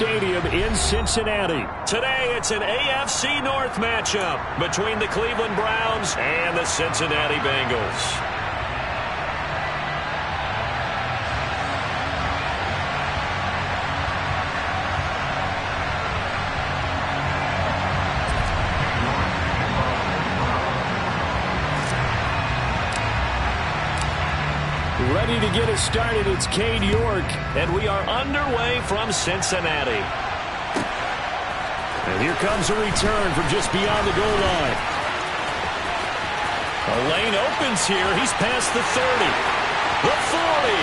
Stadium in Cincinnati. Today, it's an AFC North matchup between the Cleveland Browns and the Cincinnati Bengals. Ready to get us started, it's Cade York. And we are underway from Cincinnati. And here comes a return from just beyond the goal line. A lane opens here. He's past the 30. The 40.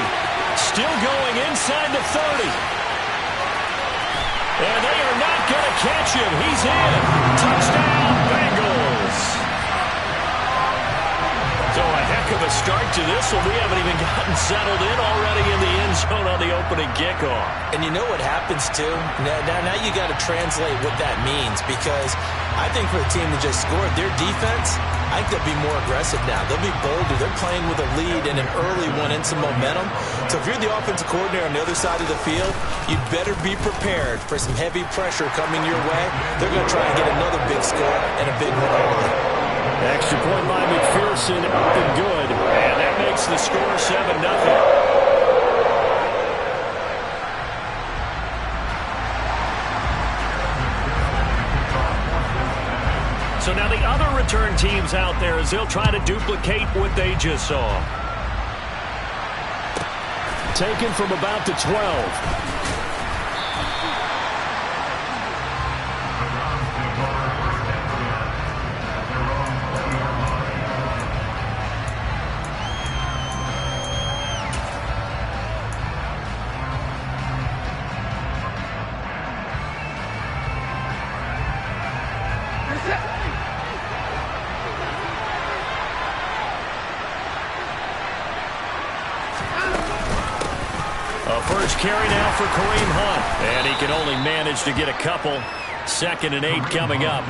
Still going inside the 30. And they are not going to catch him. He's in. Touchdown, Bengals. So a heck of a start to this one. We haven't even gotten settled in already in the end zone on the opening kickoff. And you know what happens, too? Now you got to translate what that means, because I think for the team that just scored, their defense, I think they'll be more aggressive now. They'll be bolder. They're playing with a lead and an early one and some momentum. So if you're the offensive coordinator on the other side of the field, you'd better be prepared for some heavy pressure coming your way. They're going to try and get another big score and a big one early. Extra point by McPherson, up and good. And that makes the score 7-0. So now the other return teams out there as they'll try to duplicate what they just saw. Taken from about the 12. First carry now for Kareem Hunt. And he can only manage to get a couple. 2nd and 8 coming up.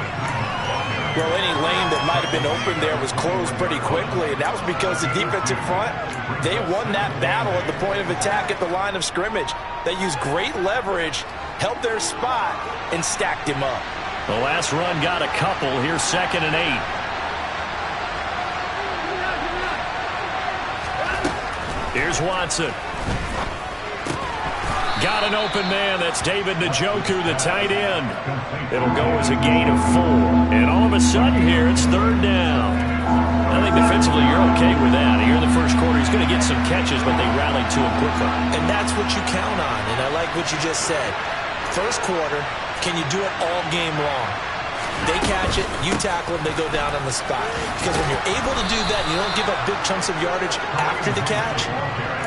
Well, any lane that might have been open there was closed pretty quickly, and that was because the defensive front, they won that battle at the point of attack at the line of scrimmage. They used great leverage, held their spot, and stacked him up. The last run got a couple. Here's 2nd and 8. Here's Watson. Got an open man. That's David Njoku, the tight end. It'll go as a gain of 4. And all of a sudden here, it's 3rd down. I think defensively you're okay with that. Here in the first quarter, he's going to get some catches, but they rallied to him quickly. And that's what you count on. And I like what you just said. First quarter, can you do it all game long? They catch it, you tackle them, they go down on the spot. Because when you're able to do that, you don't give up big chunks of yardage after the catch.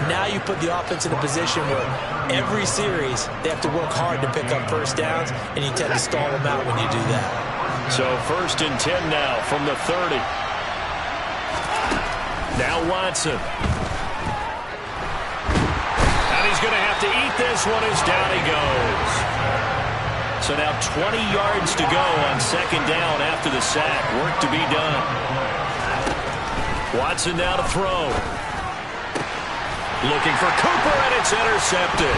Now you put the offense in a position where every series they have to work hard to pick up first downs, and you tend to stall them out when you do that. So 1st and 10 now from the 30. Now Watson. And he's going to have to eat this one as down he goes. So now 20 yards to go on 2nd down after the sack. Work to be done. Watson now to throw. Looking for Cooper, and it's intercepted.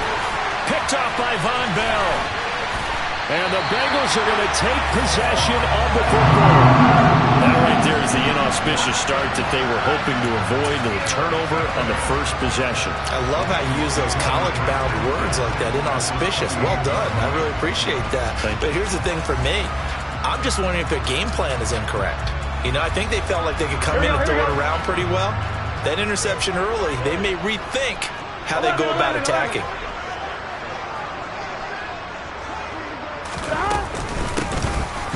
Picked off by Von Bell. And the Bengals are going to take possession of the football. That right there is the inauspicious start that they were hoping to avoid, the turnover on the first possession. I love how you use those college-bound words like that, inauspicious. Well done. I really appreciate that. But here's the thing for me. I'm just wondering if their game plan is incorrect. You know, I think they felt like they could come in and throw it around pretty well. That interception early, they may rethink how they go about attacking.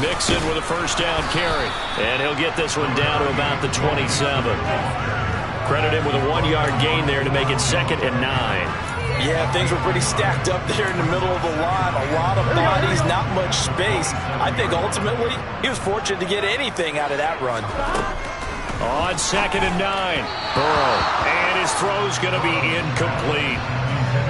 Mixon with a first down carry. And he'll get this one down to about the 27. Credit him with a 1-yard gain there to make it 2nd and 9. Yeah, things were pretty stacked up there in the middle of the line. A lot of bodies, not much space. I think ultimately he was fortunate to get anything out of that run. On 2nd and 9. Burrow. And his throw's going to be incomplete.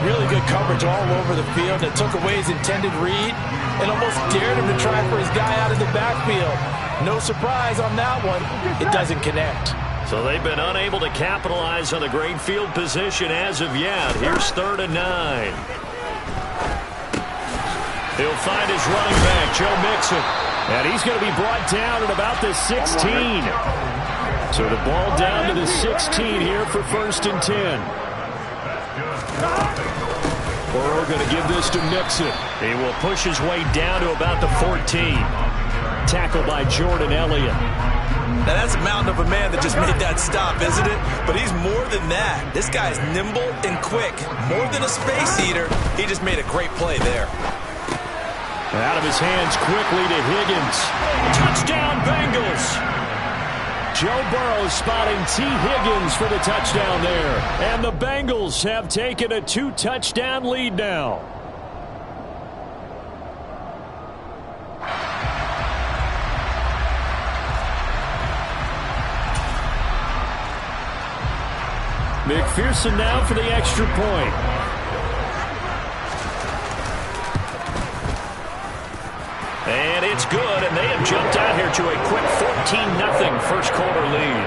Really good coverage all over the field that took away his intended read and almost dared him to try for his guy out of the backfield. No surprise on that one. It doesn't connect. So they've been unable to capitalize on the great field position as of yet. Here's 3rd and 9. He'll find his running back, Joe Mixon. And he's going to be brought down at about the 16. So the ball down to the 16 here for 1st and 10. Burrow going to give this to Mixon. He will push his way down to about the 14. Tackled by Jordan Elliott. Now that's a mountain of a man that just made that stop, isn't it? But he's more than that. This guy's nimble and quick. More than a space eater. He just made a great play there. Out of his hands quickly to Higgins. Touchdown, Bengals. Joe Burrow spotting T. Higgins for the touchdown there. And the Bengals have taken a 2-touchdown lead now. McPherson now for the extra point. And it's good, and they have jumped out here to a quick 14-0 first quarter lead.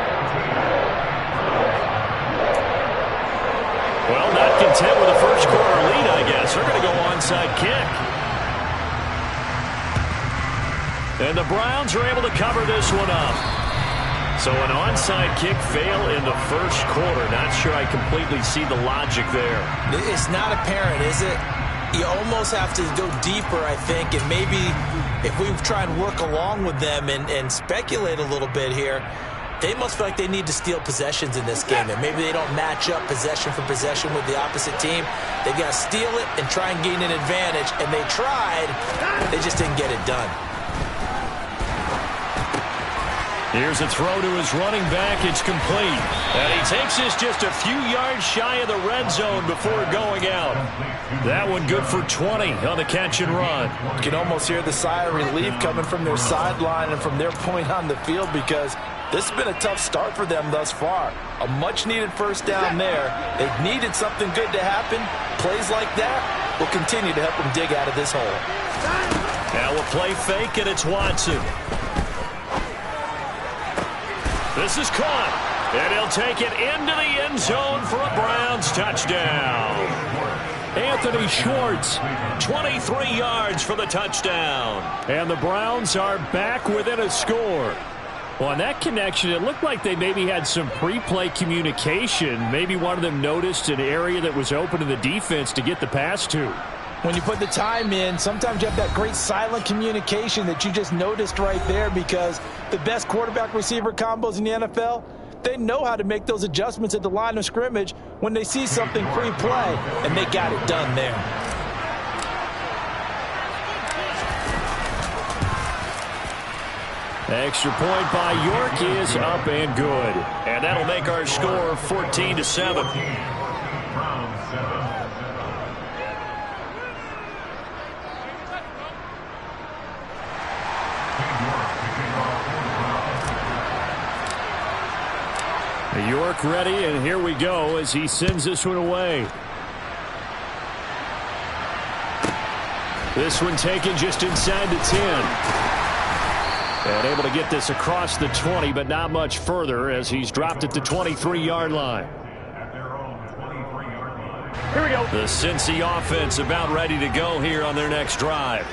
Well, not content with a first quarter lead, I guess. They're going to go onside kick. And the Browns are able to cover this one up. So an onside kick fail in the first quarter. Not sure I completely see the logic there. It's not apparent, is it? You almost have to go deeper, I think, and maybe if we try and work along with them and speculate a little bit here, they must feel like they need to steal possessions in this game, and maybe they don't match up possession for possession with the opposite team. They've got to steal it and try and gain an advantage, and they tried. They just didn't get it done. Here's a throw to his running back. It's complete. And he takes this just a few yards shy of the red zone before going out. That one good for 20 on the catch and run. You can almost hear the sigh of relief coming from their sideline and from their point on the field, because this has been a tough start for them thus far. A much-needed first down there. They've needed something good to happen. Plays like that will continue to help them dig out of this hole. Now a play fake, and it's Watson. This is caught, and he'll take it into the end zone for a Browns touchdown. Anthony Schwartz, 23 yards for the touchdown. And the Browns are back within a score. Well, on that connection, it looked like they maybe had some pre-play communication. Maybe one of them noticed an area that was open to the defense to get the pass to. When you put the time in, sometimes you have that great silent communication that you just noticed right there, because the best quarterback-receiver combos in the NFL, they know how to make those adjustments at the line of scrimmage when they see something pre-play, and they got it done there. Extra point by York is up and good. And that'll make our score 14-7. York ready, and here we go as he sends this one away. This one taken just inside the 10. And able to get this across the 20, but not much further as he's dropped at the 23-yard line. Here we go. The Cincy offense about ready to go here on their next drive.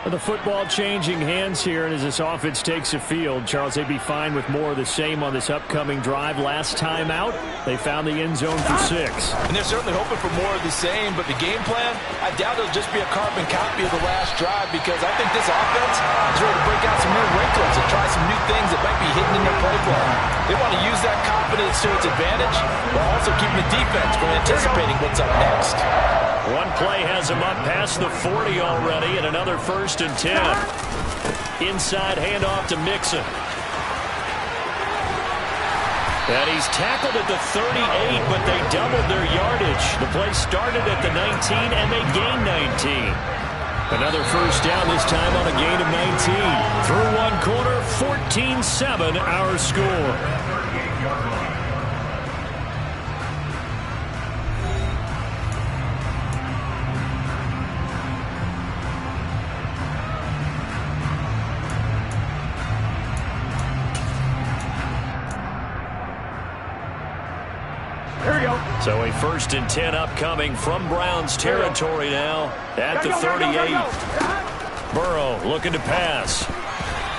The football changing hands here, and as this offense takes the field, Charles, they'd be fine with more of the same on this upcoming drive. Last time out, they found the end zone for 6. And they're certainly hoping for more of the same, but the game plan, I doubt it'll just be a carbon copy of the last drive, because I think this offense is ready to break out some new wrinkles and try some new things that might be hidden in their playbook. They want to use that confidence to its advantage, while also keeping the defense from anticipating what's up next. One play has him up past the 40 already, and another 1st and 10. Inside handoff to Mixon. And he's tackled at the 38, but they doubled their yardage. The play started at the 19, and they gained 19. Another first down, this time on a gain of 19. Through one quarter, 14-7 our score. So a 1st and 10 upcoming from Browns territory now at the 38. Burrow looking to pass.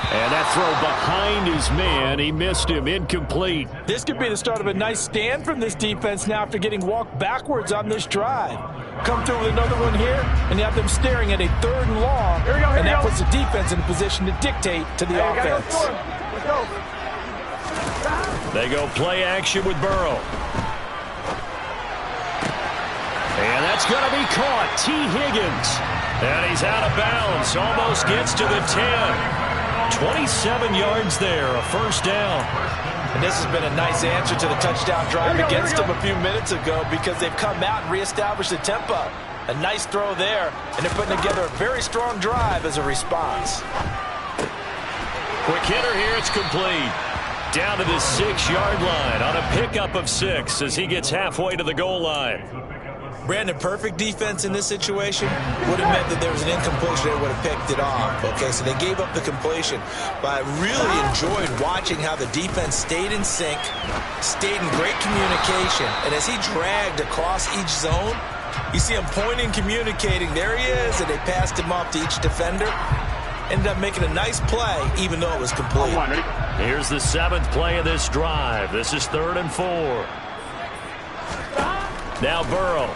And that throw behind his man. He missed him. Incomplete. This could be the start of a nice stand from this defense now after getting walked backwards on this drive. Come through with another one here, and you have them staring at a 3rd and long. And that puts the defense in a position to dictate to the offense. Let's go. They go play action with Burrow. And that's going to be caught. T. Higgins. And he's out of bounds. Almost gets to the 10. 27 yards there, a first down. And this has been a nice answer to the touchdown drive against them a few minutes ago because they've come out and reestablished the tempo. A nice throw there, and they're putting together a very strong drive as a response. Quick hitter here, it's complete. Down to the 6-yard line on a pickup of 6 as he gets halfway to the goal line. Brandon, perfect defense in this situation would have meant that there was an incompletion. They would have picked it off. Okay, so they gave up the completion. But I really enjoyed watching how the defense stayed in sync, stayed in great communication. And as he dragged across each zone, you see him pointing, communicating. There he is, and they passed him off to each defender. Ended up making a nice play, even though it was complete. Here's the 7th play of this drive. This is 3rd and 4. Now Burrow.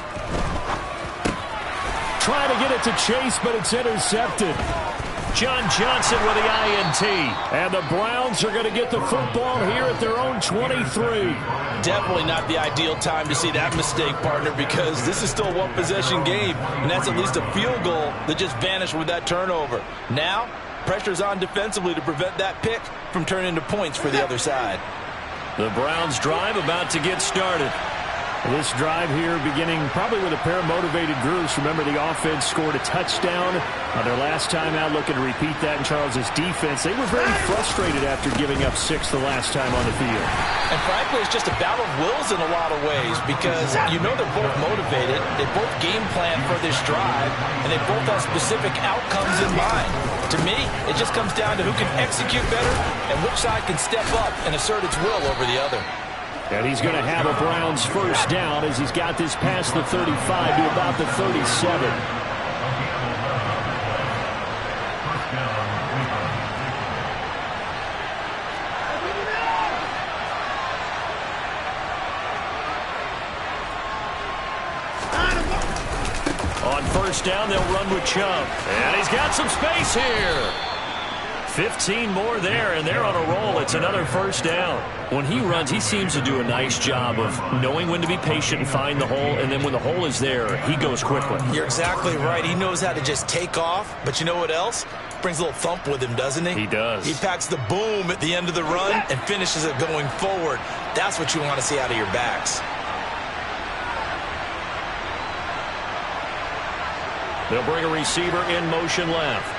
Trying to get it to Chase, but it's intercepted. John Johnson with the INT. And the Browns are going to get the football here at their own 23. Definitely not the ideal time to see that mistake, partner, because this is still a one-possession game, and that's at least a field goal that just vanished with that turnover. Now, pressure's on defensively to prevent that pick from turning into points for the other side. The Browns drive about to get started. This drive here beginning probably with a pair of motivated groups. Remember, the offense scored a touchdown on their last time out, looking to repeat that in Charles's defense. They were very frustrated after giving up 6 the last time on the field. And frankly, it's just a battle of wills in a lot of ways because you know they're both motivated. They both game plan for this drive, and they both have specific outcomes in mind. To me, it just comes down to who can execute better and which side can step up and assert its will over the other. And he's going to have a Browns first down as he's got this past the 35 to about the 37. On first down, they'll run with Chubb. And he's got some space here. 15 more there, and they're on a roll. It's another first down. When he runs, he seems to do a nice job of knowing when to be patient and find the hole, and then when the hole is there, he goes quickly. You're exactly right. He knows how to just take off, but you know what else? Brings a little thump with him, doesn't he? He does. He packs the boom at the end of the run and finishes it going forward. That's what you want to see out of your backs. They'll bring a receiver in motion left.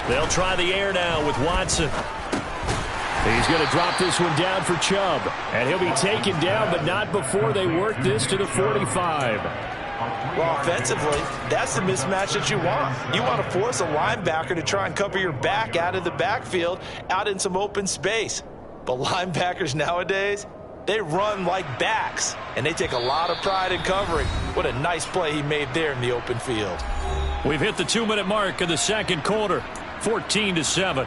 They'll try the air now with Watson. He's going to drop this one down for Chubb. And he'll be taken down, but not before they work this to the 45. Well, offensively, that's the mismatch that you want. You want to force a linebacker to try and cover your back out of the backfield, out in some open space. But linebackers nowadays, they run like backs, and they take a lot of pride in covering. What a nice play he made there in the open field. We've hit the 2-minute mark of the second quarter. 14-7.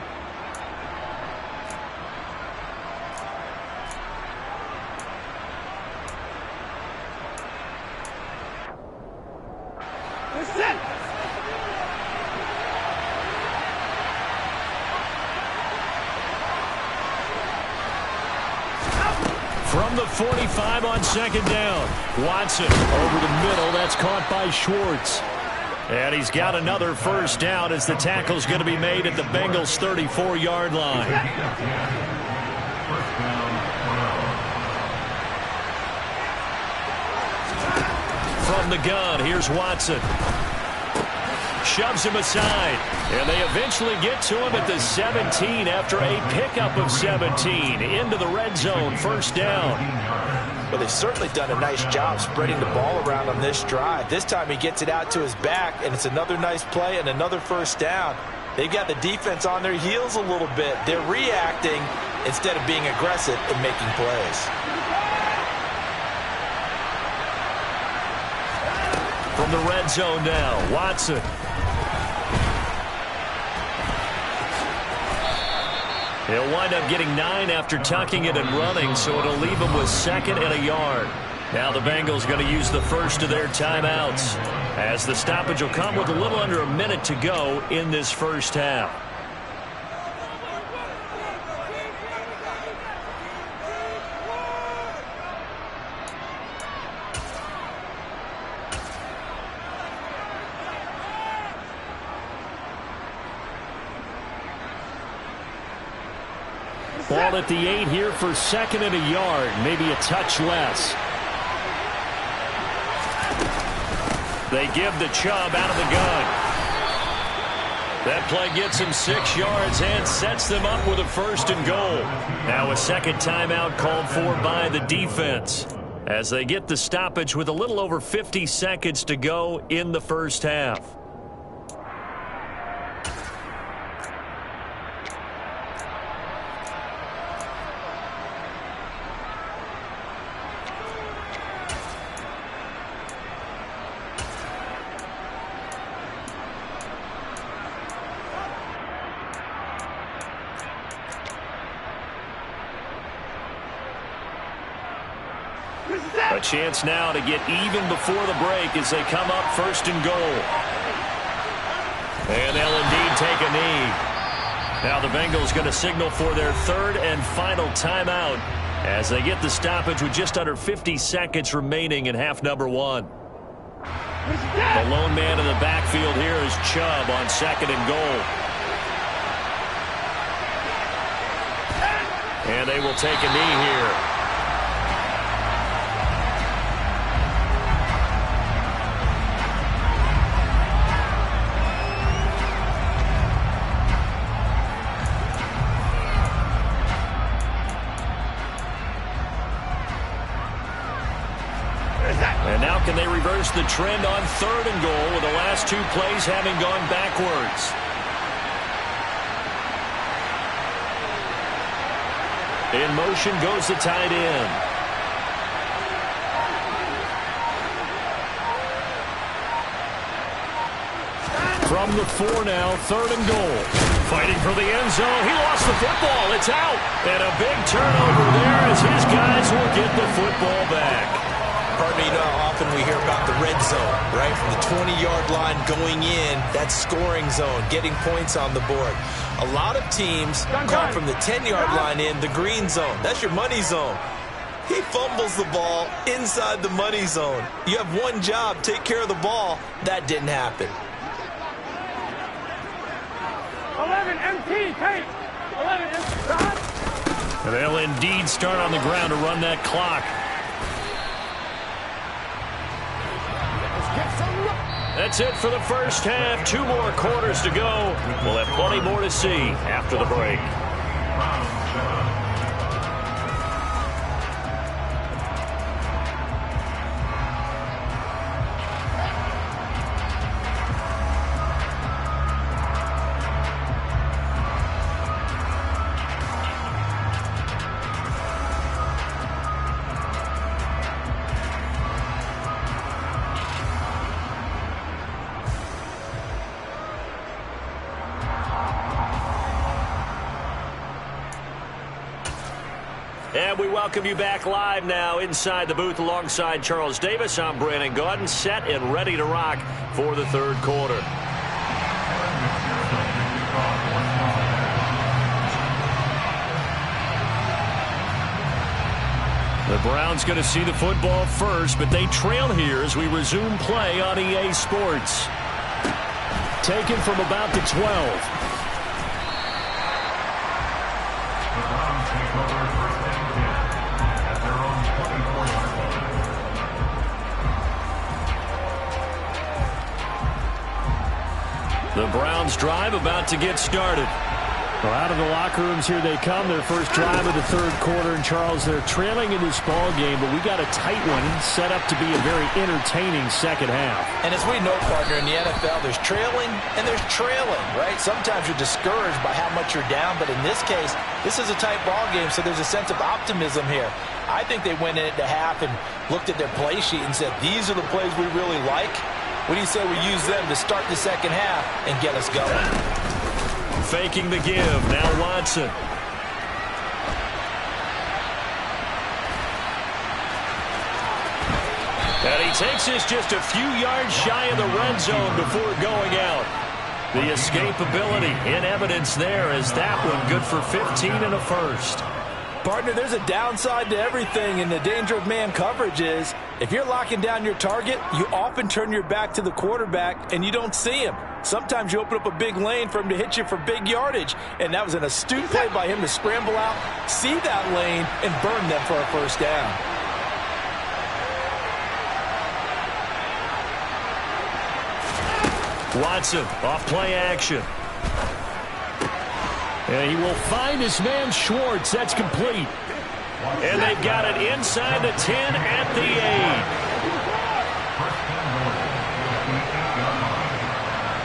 From the 45 on second down. Watson over the middle. That's caught by Schwartz. And he's got another first down as the tackle's going to be made at the Bengals' 34-yard line. From the gun, here's Watson. Shoves him aside. And they eventually get to him at the 17 after a pickup of 17. Into the red zone, first down. Well, they've certainly done a nice job spreading the ball around on this drive. This time he gets it out to his back, and it's another nice play and another first down. They've got the defense on their heels a little bit. They're reacting instead of being aggressive and making plays. From the red zone now, Watson. He'll wind up getting 9 after tucking it and running, so it'll leave him with 2nd and a yard. Now the Bengals going to use the first of their timeouts, as the stoppage will come with a little under a minute to go in this first half. Ball at the 8 here for 2nd and a yard, maybe a touch less. They give the Chubb out of the gun. That play gets him 6 yards and sets them up with a 1st and goal. Now a second timeout called for by the defense, as they get the stoppage with a little over 50 seconds to go in the first half. A chance now to get even before the break as they come up 1st and goal. And they'll indeed take a knee. Now the Bengals going to signal for their 3rd and final timeout as they get the stoppage with just under 50 seconds remaining in half number 1. The lone man in the backfield here is Chubb on 2nd and goal. And they will take a knee here. And now can they reverse the trend on 3rd and goal with the last 2 plays having gone backwards? In motion goes the tight end. From the 4 now, 3rd and goal. Fighting for the end zone. He lost the football. It's out. And a big turnover there as his guys will get the football back. Pardon me, you know how often we hear about the red zone, right? From the 20-yard line going in, that's scoring zone, getting points on the board. A lot of teams come from the 10-yard line in, the green zone. That's your money zone. He fumbles the ball inside the money zone. You have one job, take care of the ball. That didn't happen. 11 MT, tape. 11 MT. And they'll indeed start on the ground to run that clock. That's it for the first half. 2 more quarters to go. We'll have plenty more to see after the break. And we welcome you back live now inside the booth alongside Charles Davis. I'm Brandon Gaudin, set and ready to rock for the 3rd quarter. The Browns going to see the football first, but they trail here as we resume play on EA Sports. Taken from about the 12. The Browns drive about to get started. Well, out of the locker rooms here they come. Their first drive of the 3rd quarter. And, Charles, they're trailing in this ball game, but we got a tight one set up to be a very entertaining second half. And as we know, partner, in the NFL, there's trailing and there's trailing, right? Sometimes you're discouraged by how much you're down, but in this case, this is a tight ball game, so there's a sense of optimism here. I think they went in at the half and looked at their play sheet and said, these are the plays we really like. What do you say we use them to start the second half and get us going? Faking the give. Now Watson. And he takes this just a few yards shy of the red zone before going out. The escapability in evidence there as that one good for 15 and a first. Partner, there's a downside to everything, and the danger of man coverage is if you're locking down your target, you often turn your back to the quarterback and you don't see him. Sometimes you open up a big lane for him to hit you for big yardage, and that was an astute play by him to scramble out, see that lane, and burn them for a first down. Watson off play action. And he will find his man Schwartz. That's complete. And they've got it inside the 10 at the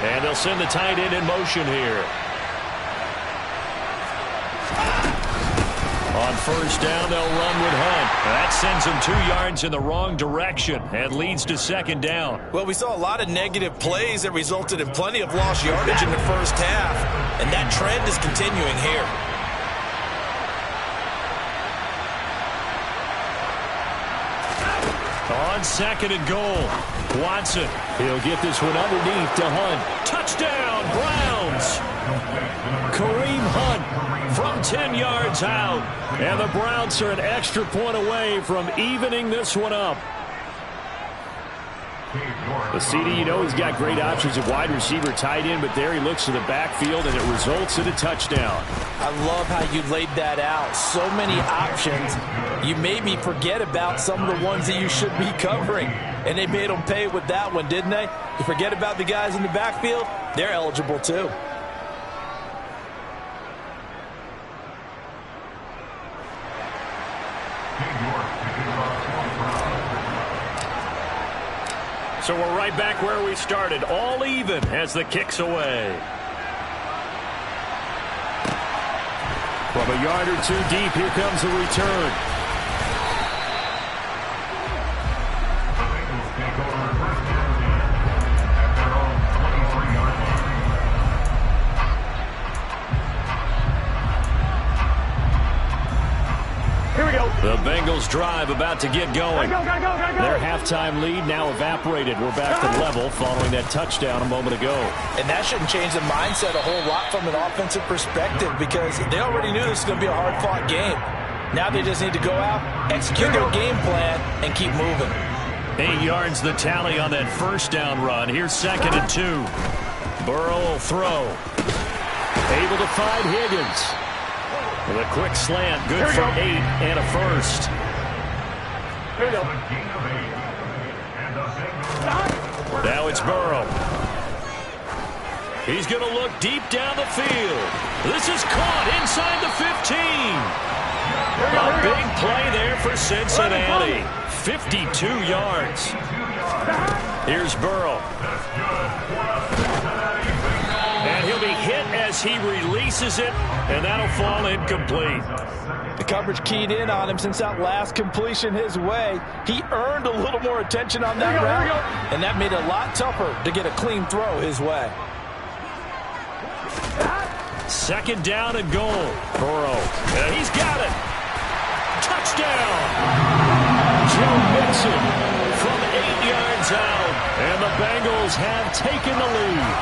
8. And they'll send the tight end in motion here. On first down, they'll run with Hunt. That sends him 2 yards in the wrong direction and leads to second down. Well, we saw a lot of negative plays that resulted in plenty of lost yardage in the first half, and that trend is continuing here. On second and goal, Watson. He'll get this one underneath to Hunt. Touchdown, Browns. Kareem Hunt from 10 yards out. And the Browns are an extra point away from evening this one up. The CD, you know, he's got great options at wide receiver, tight end, but there he looks to the backfield, and it results in a touchdown. I love how you laid that out. So many options. You made me forget about some of the ones that you should be covering. And they made them pay with that one, didn't they? You forget about the guys in the backfield, they're eligible too. So we're right back where we started, all even as the kick's away. From a yard or two deep, here comes the return. Here we go. The Bengals drive about to get going. Gotta go. Their halftime lead now evaporated. We're back to level following that touchdown a moment ago. And that shouldn't change the mindset a whole lot from an offensive perspective because they already knew this was going to be a hard-fought game. Now they just need to go out, execute their game plan, and keep moving. 8 yards the tally on that first down run. Here's second and 2. Burrow will throw. Able to find Higgins. With a quick slant, good for 8 and a first. Here we go. Now it's Burrow. He's going to look deep down the field. This is caught inside the 15. A big play there for Cincinnati. 52 yards. Here's Burrow. And he'll be hit as he releases it, and that'll fall incomplete. The coverage keyed in on him since that last completion his way. He earned a little more attention on that route, and that made it a lot tougher to get a clean throw his way. Second down and goal. Burrow. And he's got it. Touchdown. Joe Mixon From 8 yards out. and the Bengals have taken the lead.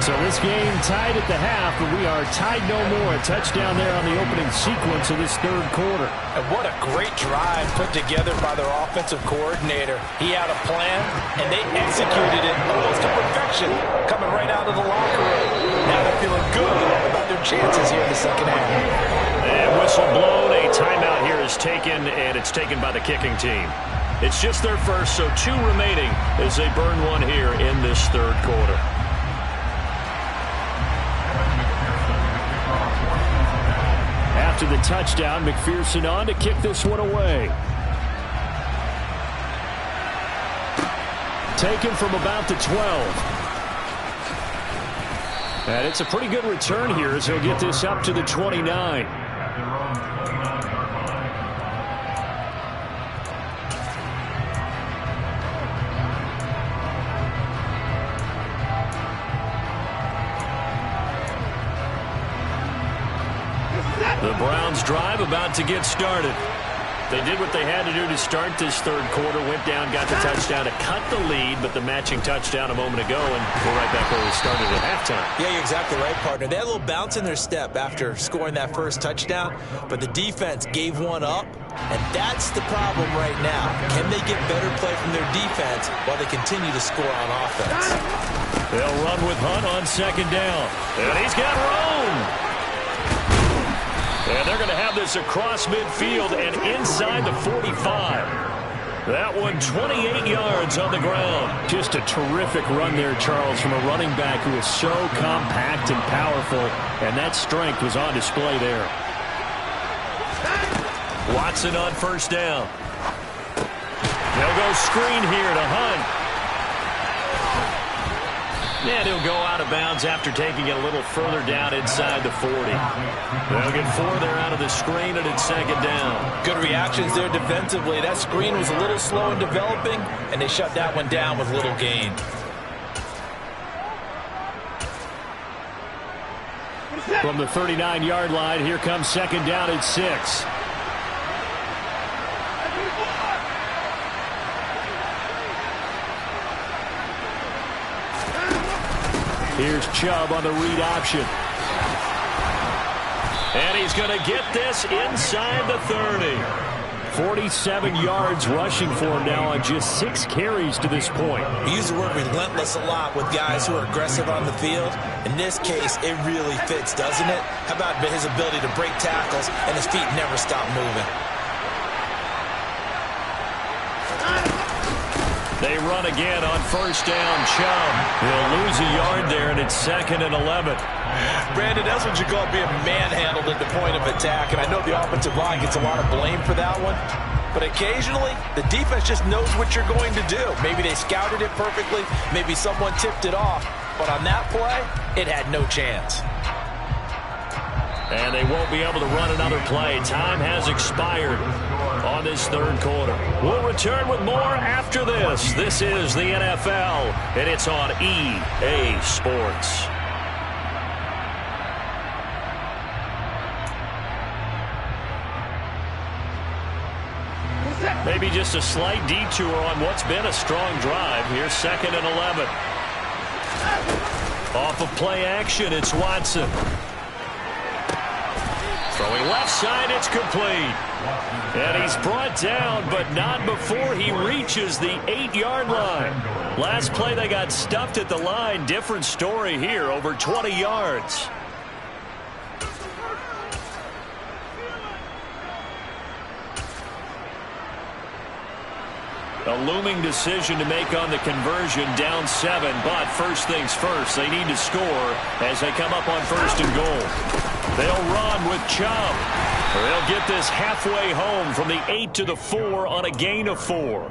So this game tied at the half, but we are tied no more. A touchdown there on the opening sequence of this third quarter. And what a great drive put together by their offensive coordinator. He had a plan, and they executed it almost to perfection, coming right out of the locker room. Now they're feeling good about their chances here in the second half. And whistle blown. A timeout here is taken, and it's taken by the kicking team. It's just their first, so 2 remaining as they burn one here in this third quarter. After the touchdown, McPherson on to kick this one away. Taken from about the 12. And it's a pretty good return here as he'll get this up to the 29. about to get started. They did what they had to do to start this third quarter, went down, got the touchdown to cut the lead, but the matching touchdown a moment ago, and we're right back where we started at halftime. Yeah, you're exactly right, partner. They had a little bounce in their step after scoring that first touchdown, but the defense gave one up, and that's the problem right now. Can they get better play from their defense while they continue to score on offense? They'll run with Hunt on second down, and he's got room. And they're going to have this across midfield and inside the 45. That one 28 yards on the ground. Just a terrific run there, Charles, from a running back who is so compact and powerful, and that strength was on display there. Watson on first down. They'll go screen here to Hunt. And he'll go out of bounds after taking it a little further down inside the 40. They'll get 4 there out of the screen, and it's second down. Good reactions there defensively. That screen was a little slow in developing, and they shut that one down with little gain. From the 39-yard line, here comes second down at 6. Here's Chubb on the read option. And he's going to get this inside the 30. 47 yards rushing for him now on just 6 carries to this point. We use the word relentless a lot with guys who are aggressive on the field. In this case, it really fits, doesn't it? How about his ability to break tackles and his feet never stop moving? They run again on first down. Chubb. He'll lose a yard there, and it's second and 11. Brandon, that's what you call being manhandled at the point of attack, and I know the offensive line gets a lot of blame for that one, but occasionally the defense just knows what you're going to do. Maybe they scouted it perfectly, maybe someone tipped it off, but on that play, it had no chance. And they won't be able to run another play. Time has expired on this third quarter. We'll return with more after this. This is the NFL, and it's on EA Sports. Maybe just a slight detour on what's been a strong drive. Here's second and 11. Off of play action, it's Watson. Throwing left side, it's complete. And he's brought down, but not before he reaches the 8-yard line. Last play, they got stuffed at the line. Different story here, over 20 yards. A looming decision to make on the conversion, down 7, but first things first, they need to score as they come up on first and goal. They'll run with Chubb. They'll get this halfway home from the 8 to the 4 on a gain of 4.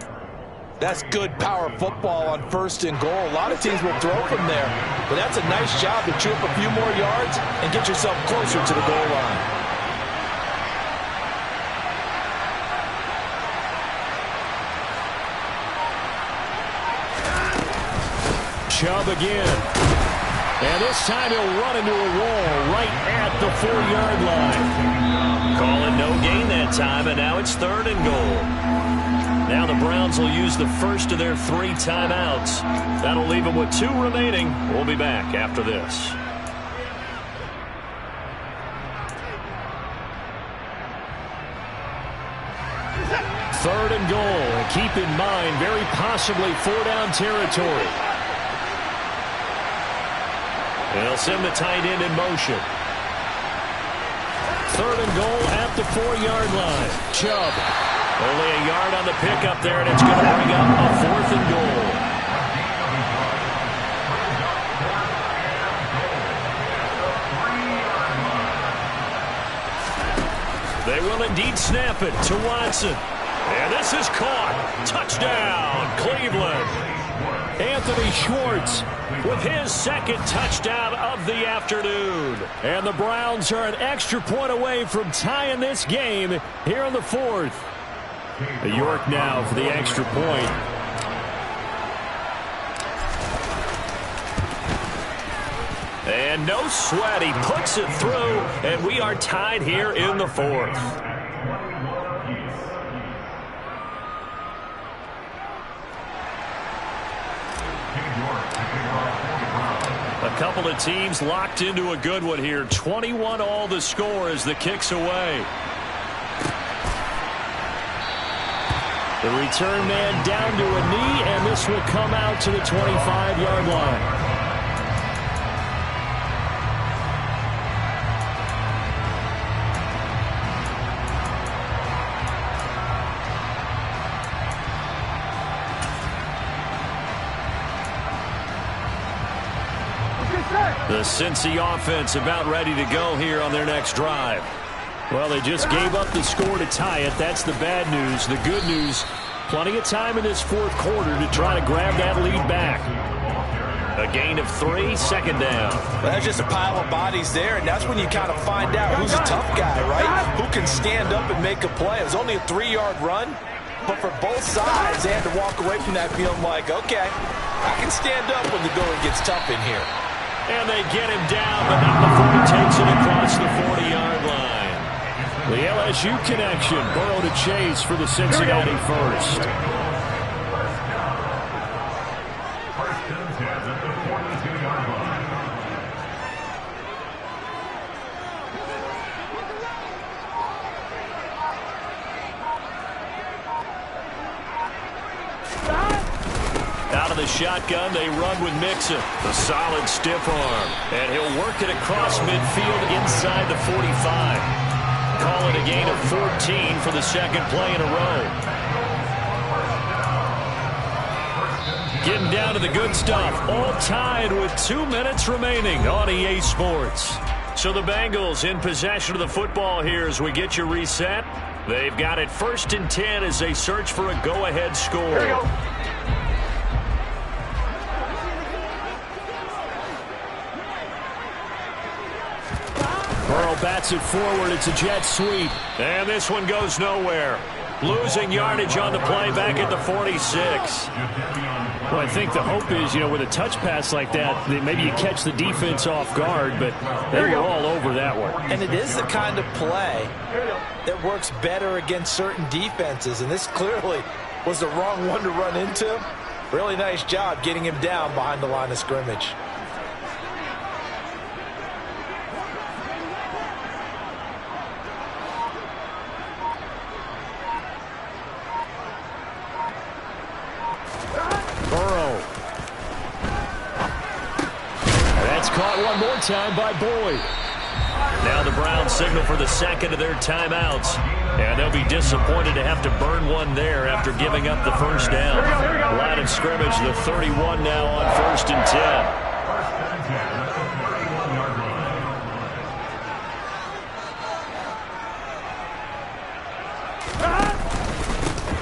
That's good power football on first and goal. A lot of teams will throw from there, but that's a nice job to chew up a few more yards and get yourself closer to the goal line. Chubb again. And this time he'll run into a wall right at the 4-yard line. Call it no gain that time, and now it's third and goal. Now the Browns will use the first of their 3 timeouts. That'll leave them with 2 remaining. We'll be back after this. Third and goal. And keep in mind, very possibly 4-down territory. They'll send the tight end in motion. Third and goal at the 4-yard line. Chubb. Only a yard on the pickup there, and it's going to bring up a 4th and goal. They will indeed snap it to Watson. And this is caught. Touchdown, Cleveland. Anthony Schwartz with his second touchdown of the afternoon. And the Browns are an extra point away from tying this game here in the 4th. York now for the extra point. And no sweat, he puts it through, and we are tied here in the 4th. A couple of teams locked into a good one here. 21 all the score as the kick's away. The return man down to a knee, and this will come out to the 25-yard line. The Cincy offense about ready to go here on their next drive. Well, they just gave up the score to tie it. That's the bad news. The good news, plenty of time in this fourth quarter to try to grab that lead back. A gain of 3, second down. Well, that's just a pile of bodies there, and that's when you kind of find out who's a tough guy, right? Who can stand up and make a play. It was only a 3-yard run, but for both sides, they had to walk away from that feeling like, okay, I can stand up when the going gets tough in here. And they get him down, but not before he takes it across the 40-yard line. The LSU connection. Burrow to Chase for the Cincinnati first. Out of the shotgun, they run with Mixon. A solid stiff arm. And he'll work it across midfield inside the 45. Call it a gain of 14 for the second play in a row. Getting down to the good stuff. All tied with 2 minutes remaining on EA Sports. So the Bengals in possession of the football here as we get you reset. They've got it 1st and 10 as they search for a go-ahead score. Here we go. Burrow bats it forward. It's a jet sweep. And this one goes nowhere. Losing yardage on the play back at the 46. Well, I think the hope is, with a touch pass like that, maybe you catch the defense off guard, but they were all over that one. And it is the kind of play that works better against certain defenses, and this clearly was the wrong one to run into. Really nice job getting him down behind the line of scrimmage. Burrow. That's caught one more time by Boyd. Now the Browns signal for the second of their timeouts. And they'll be disappointed to have to burn one there after giving up the first down. Line of scrimmage, the 31 now on 1st and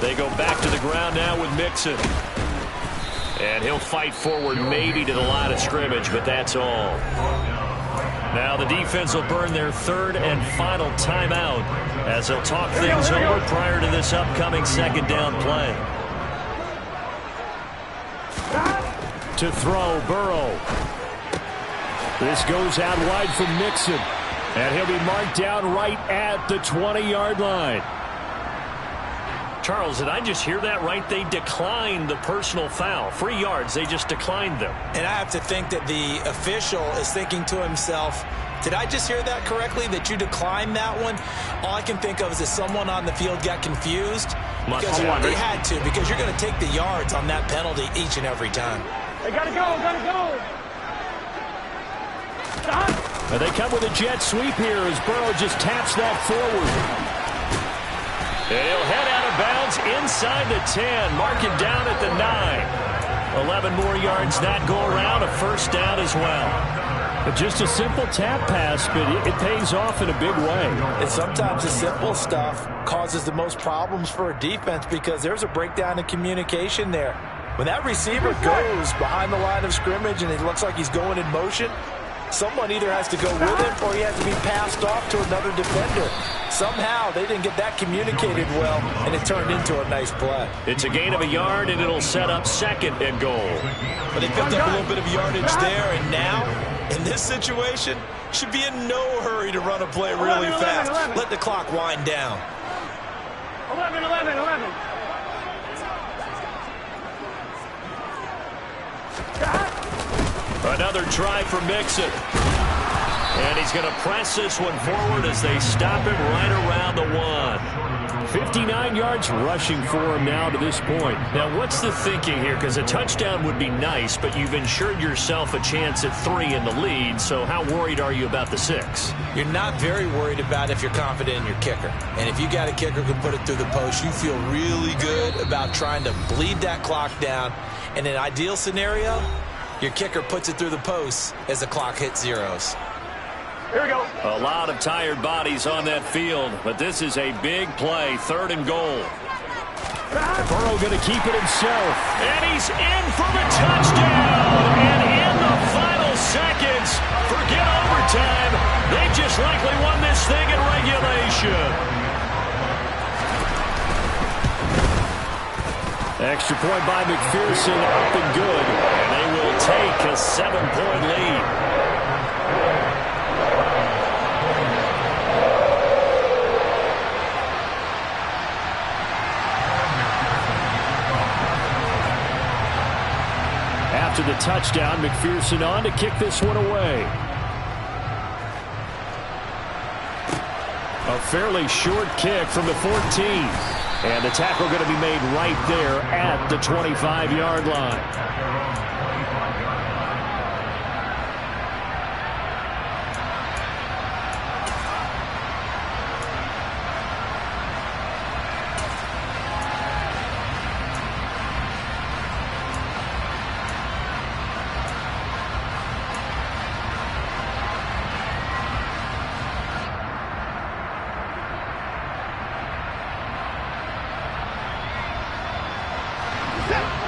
10. They go back to the ground now with Mixon. And he'll fight forward maybe to the line of scrimmage, but that's all. Now the defense will burn their 3rd and final timeout as they'll talk things over prior to this upcoming second down play. To throw, Burrow. This goes out wide from Mixon. And he'll be marked down right at the 20-yard line. Charles, did I just hear that right? They declined the personal foul. 3 yards, they just declined them. And I have to think that the official is thinking to himself, did I just hear that correctly, that you declined that one? All I can think of is that someone on the field got confused. Because they had to, because you're going to take the yards on that penalty each and every time. They gotta go, gotta go. And they come with a jet sweep here as Burrow just taps that forward. And he'll head out of bounds inside the 10, marking down at the 9. 11 more yards that go around, a first down as well. But just a simple tap pass, but it pays off in a big way. And sometimes the simple stuff causes the most problems for a defense because there's a breakdown in communication there. When that receiver goes behind the line of scrimmage and it looks like he's going in motion, someone either has to go with him or he has to be passed off to another defender. Somehow they didn't get that communicated well, and it turned into a nice play. It's a gain of a yard, and it'll set up 2nd and goal. But they picked up a little bit of yardage there, and now, in this situation, should be in no hurry to run a play really fast. Let the clock wind down. 11. Another try for Mixon. And he's going to press this one forward as they stop him right around the 1. 59 yards rushing for him now to this point. Now, what's the thinking here? Because a touchdown would be nice, but you've ensured yourself a chance at 3 in the lead, so how worried are you about the 6? You're not very worried about if you're confident in your kicker. And if you got a kicker who can put it through the post, you feel really good about trying to bleed that clock down. In an ideal scenario, your kicker puts it through the post as the clock hits zeros. Here we go. A lot of tired bodies on that field, but this is a big play, 3rd and goal. Burrow going to keep it himself. And he's in for the touchdown. And in the final seconds, forget overtime. They just likely won this thing in regulation. Extra point by McPherson, up and good. And they will take a 7-point lead. After the touchdown, McPherson on to kick this one away. A fairly short kick from the 14. And the tackle going to be made right there at the 25-yard line.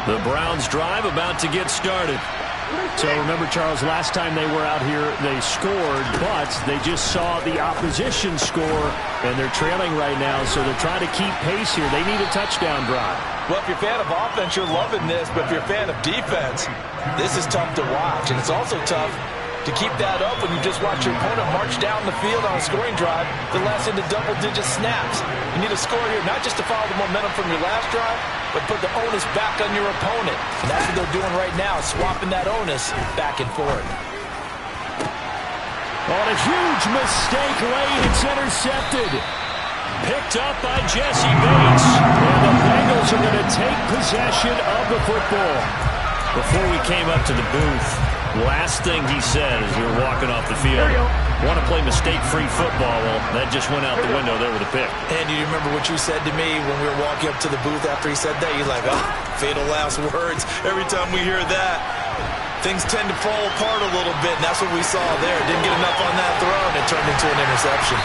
The Browns drive about to get started. So remember, Charles, last time they were out here, they scored, but they just saw the opposition score, and they're trailing right now, so they're trying to keep pace here. They need a touchdown drive. Well, if you're a fan of offense, you're loving this, but if you're a fan of defense, this is tough to watch, and it's also tough to keep that up when you just watch your opponent march down the field on a scoring drive that lasts into double-digit snaps. You need a score here, not just to follow the momentum from your last drive, but put the onus back on your opponent. And that's what they're doing right now, swapping that onus back and forth. On a huge mistake late, it's intercepted. Picked up by Jesse Bates. And the Bengals are going to take possession of the football. Before we came up to the booth, last thing he said as we were walking off the field, want to play mistake-free football. Well, that just went out the window there with a pick. And you remember what you said to me when we were walking up to the booth after he said that? You're like, oh, fatal last words. Every time we hear that, things tend to fall apart a little bit, and that's what we saw there. Didn't get enough on that throw, and it turned into an interception.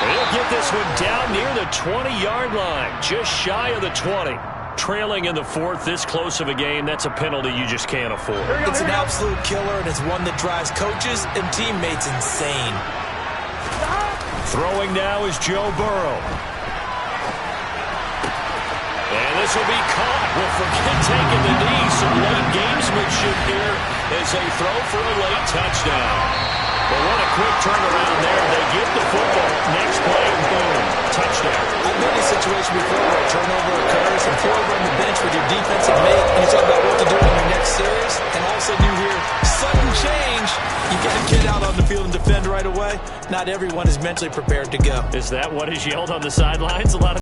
He'll get this one down near the 20-yard line, just shy of the 20. Trailing in the 4th, this close of a game, that's a penalty you just can't afford. It's an absolute killer, and it's one that drives coaches and teammates insane. Throwing now is Joe Burrow. And this will be caught. Well, forget taking the knee. Some late gamesmanship here as they throw for a late touchdown. Well, what a quick turnaround there. They get the football. Next play, boom, touchdown. I've been in a situation before where a turnover occurs, and if you're over on the bench with your defensive mate, and you talk about what to do in your next series, and all of a sudden you hear sudden change, you get a kid out on the field and defend right away. Not everyone is mentally prepared to go. Is that what is yelled on the sidelines? A lot of